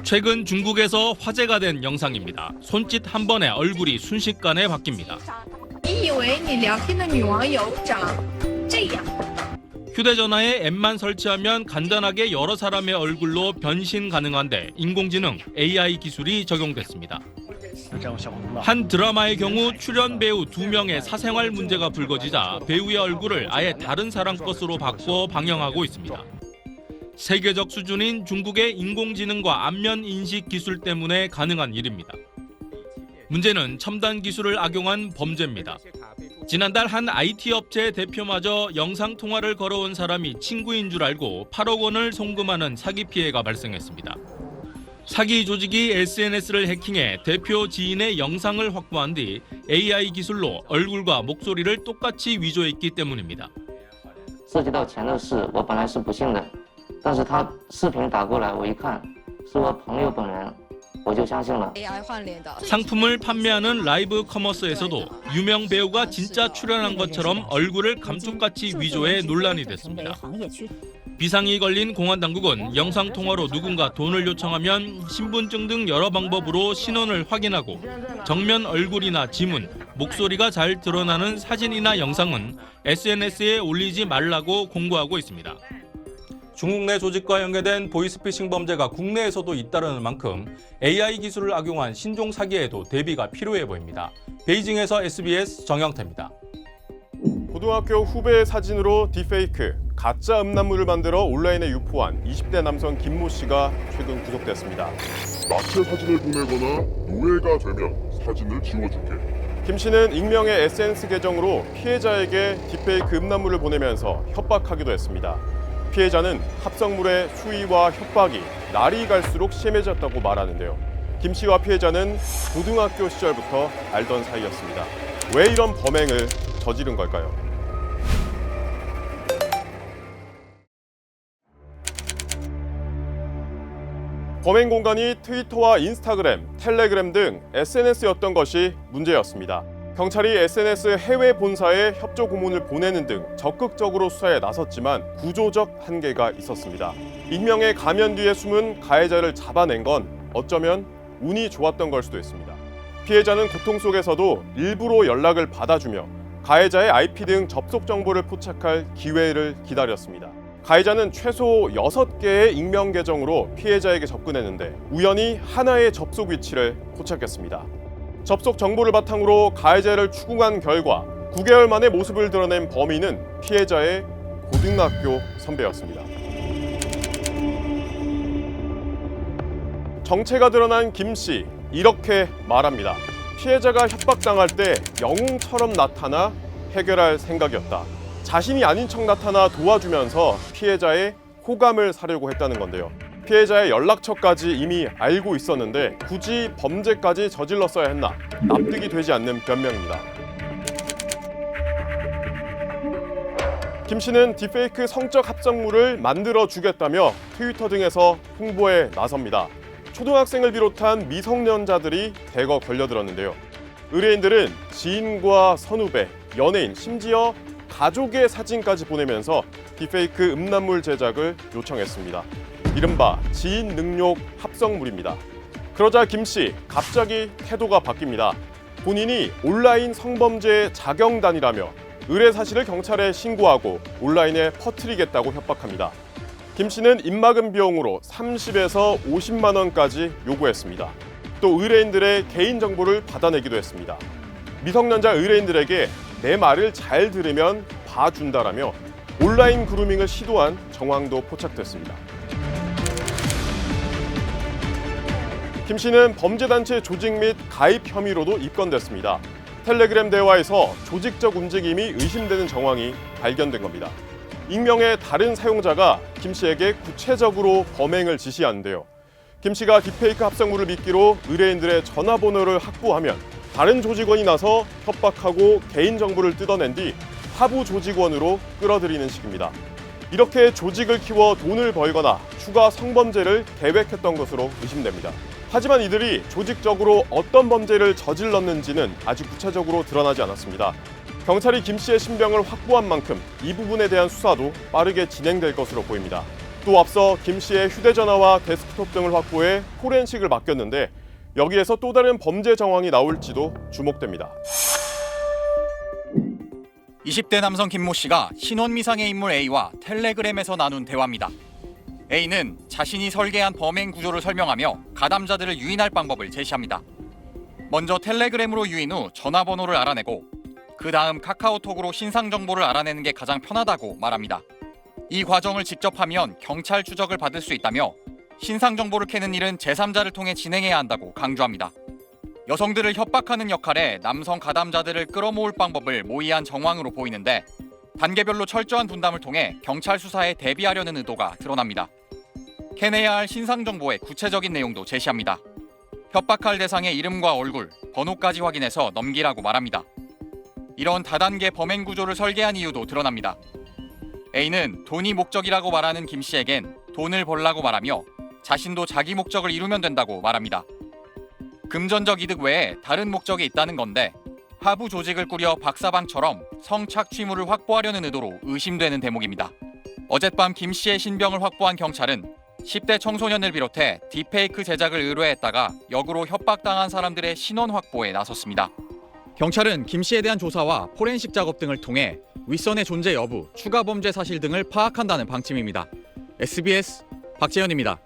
최근 중국에서 화제가 된 영상입니다. 손짓 한 번에 얼굴이 순식간에 바뀝니다. 你以为你聊天的女网友长这样？ 휴대전화에 앱만 설치하면 간단하게 여러 사람의 얼굴로 변신 가능한데 인공지능 AI 기술이 적용됐습니다. 한 드라마의 경우 출연 배우 2명의 사생활 문제가 불거지자 배우의 얼굴을 아예 다른 사람 것으로 바꿔 방영하고 있습니다. 세계적 수준인 중국의 인공지능과 안면 인식 기술 때문에 가능한 일입니다. 문제는 첨단 기술을 악용한 범죄입니다. 지난달 한 IT 업체 대표마저 영상 통화를 걸어온 사람이 친구인 줄 알고 8억 원을 송금하는 사기 피해가 발생했습니다. 사기 조직이 SNS를 해킹해 대표 지인의 영상을 확보한 뒤 AI 기술로 얼굴과 목소리를 똑같이 위조했기 때문입니다. 涉及到钱的事，我本来是不信的，但是他视频打过来，我一看是我朋友本人，我就相信了。 AI 换脸的 상품을 판매하는 라이브 커머스에서도 유명 배우가 진짜 출연한 것처럼 얼굴을 감쪽같이 위조해 논란이 됐습니다. 비상이 걸린 공안당국은 영상통화로 누군가 돈을 요청하면 신분증 등 여러 방법으로 신원을 확인하고 정면 얼굴이나 지문, 목소리가 잘 드러나는 사진이나 영상은 SNS에 올리지 말라고 공고하고 있습니다. 중국 내 조직과 연계된 보이스피싱 범죄가 국내에서도 잇따르는 만큼 AI 기술을 악용한 신종 사기에도 대비가 필요해 보입니다. 베이징에서 SBS 정영태입니다. 고등학교 후배의 사진으로 딥페이크, 가짜 음란물을 만들어 온라인에 유포한 20대 남성 김모 씨가 최근 구속됐습니다. 나체 사진을 보내거나 노예가 되면 사진을 지워줄게. 김 씨는 익명의 SNS 계정으로 피해자에게 딥페이크 음란물을 보내면서 협박하기도 했습니다. 피해자는 합성물의 수위와 협박이 날이 갈수록 심해졌다고 말하는데요. 김 씨와 피해자는 고등학교 시절부터 알던 사이였습니다. 왜 이런 범행을 저지른 걸까요? 범행 공간이 트위터와 인스타그램, 텔레그램 등 SNS였던 것이 문제였습니다. 경찰이 SNS 해외 본사에 협조 고문을 보내는 등 적극적으로 수사에 나섰지만 구조적 한계가 있었습니다. 익명의 가면 뒤에 숨은 가해자를 잡아낸 건 어쩌면 운이 좋았던 걸 수도 있습니다. 피해자는 고통 속에서도 일부러 연락을 받아주며 가해자의 IP 등 접속 정보를 포착할 기회를 기다렸습니다. 가해자는 최소 6개의 익명 계정으로 피해자에게 접근했는데 우연히 하나의 접속 위치를 포착했습니다. 접속 정보를 바탕으로 가해자를 추궁한 결과 9개월 만에 모습을 드러낸 범인은 피해자의 고등학교 선배였습니다. 정체가 드러난 김 씨, 이렇게 말합니다. 피해자가 협박당할 때 영웅처럼 나타나 해결할 생각이었다. 자신이 아닌 척 나타나 도와주면서 피해자의 호감을 사려고 했다는 건데요. 피해자의 연락처까지 이미 알고 있었는데 굳이 범죄까지 저질렀어야 했나? 납득이 되지 않는 변명입니다. 김 씨는 딥페이크 성적 합성물을 만들어 주겠다며 트위터 등에서 홍보에 나섭니다. 초등학생을 비롯한 미성년자들이 대거 걸려들었는데요. 의뢰인들은 지인과 선후배, 연예인, 심지어 가족의 사진까지 보내면서 딥페이크 음란물 제작을 요청했습니다. 이른바 지인 능욕 합성물입니다. 그러자 김 씨 갑자기 태도가 바뀝니다. 본인이 온라인 성범죄 자경단이라며 의뢰 사실을 경찰에 신고하고 온라인에 퍼뜨리겠다고 협박합니다. 김 씨는 입막음 비용으로 30에서 50만 원까지 요구했습니다. 또 의뢰인들의 개인정보를 받아내기도 했습니다. 미성년자 의뢰인들에게 내 말을 잘 들으면 봐준다라며 온라인 그루밍을 시도한 정황도 포착됐습니다. 김 씨는 범죄단체 조직 및 가입 혐의로도 입건됐습니다. 텔레그램 대화에서 조직적 움직임이 의심되는 정황이 발견된 겁니다. 익명의 다른 사용자가 김 씨에게 구체적으로 범행을 지시하는데요. 김 씨가 딥페이크 합성물을 미끼로 의뢰인들의 전화번호를 확보하면 다른 조직원이 나서 협박하고 개인정보를 뜯어낸 뒤 하부 조직원으로 끌어들이는 식입니다. 이렇게 조직을 키워 돈을 벌거나 추가 성범죄를 계획했던 것으로 의심됩니다. 하지만 이들이 조직적으로 어떤 범죄를 저질렀는지는 아직 구체적으로 드러나지 않았습니다. 경찰이 김 씨의 신병을 확보한 만큼 이 부분에 대한 수사도 빠르게 진행될 것으로 보입니다. 또 앞서 김 씨의 휴대전화와 데스크톱 등을 확보해 포렌식을 맡겼는데 여기에서 또 다른 범죄 정황이 나올지도 주목됩니다. 20대 남성 김모 씨가 신원미상의 인물 A와 텔레그램에서 나눈 대화입니다. A는 자신이 설계한 범행 구조를 설명하며 가담자들을 유인할 방법을 제시합니다. 먼저 텔레그램으로 유인 후 전화번호를 알아내고 그 다음 카카오톡으로 신상 정보를 알아내는 게 가장 편하다고 말합니다. 이 과정을 직접 하면 경찰 추적을 받을 수 있다며 신상 정보를 캐는 일은 제3자를 통해 진행해야 한다고 강조합니다. 여성들을 협박하는 역할에 남성 가담자들을 끌어모을 방법을 모의한 정황으로 보이는데 단계별로 철저한 분담을 통해 경찰 수사에 대비하려는 의도가 드러납니다. 캐내야 할 신상 정보의 구체적인 내용도 제시합니다. 협박할 대상의 이름과 얼굴, 번호까지 확인해서 넘기라고 말합니다. 이런 다단계 범행 구조를 설계한 이유도 드러납니다. A는 돈이 목적이라고 말하는 김 씨에겐 돈을 벌라고 말하며 자신도 자기 목적을 이루면 된다고 말합니다. 금전적 이득 외에 다른 목적이 있다는 건데 하부 조직을 꾸려 박사방처럼 성착취물을 확보하려는 의도로 의심되는 대목입니다. 어젯밤 김 씨의 신병을 확보한 경찰은 10대 청소년을 비롯해 딥페이크 제작을 의뢰했다가 역으로 협박당한 사람들의 신원 확보에 나섰습니다. 경찰은 김 씨에 대한 조사와 포렌식 작업 등을 통해 윗선의 존재 여부, 추가 범죄 사실 등을 파악한다는 방침입니다. SBS 박재현입니다.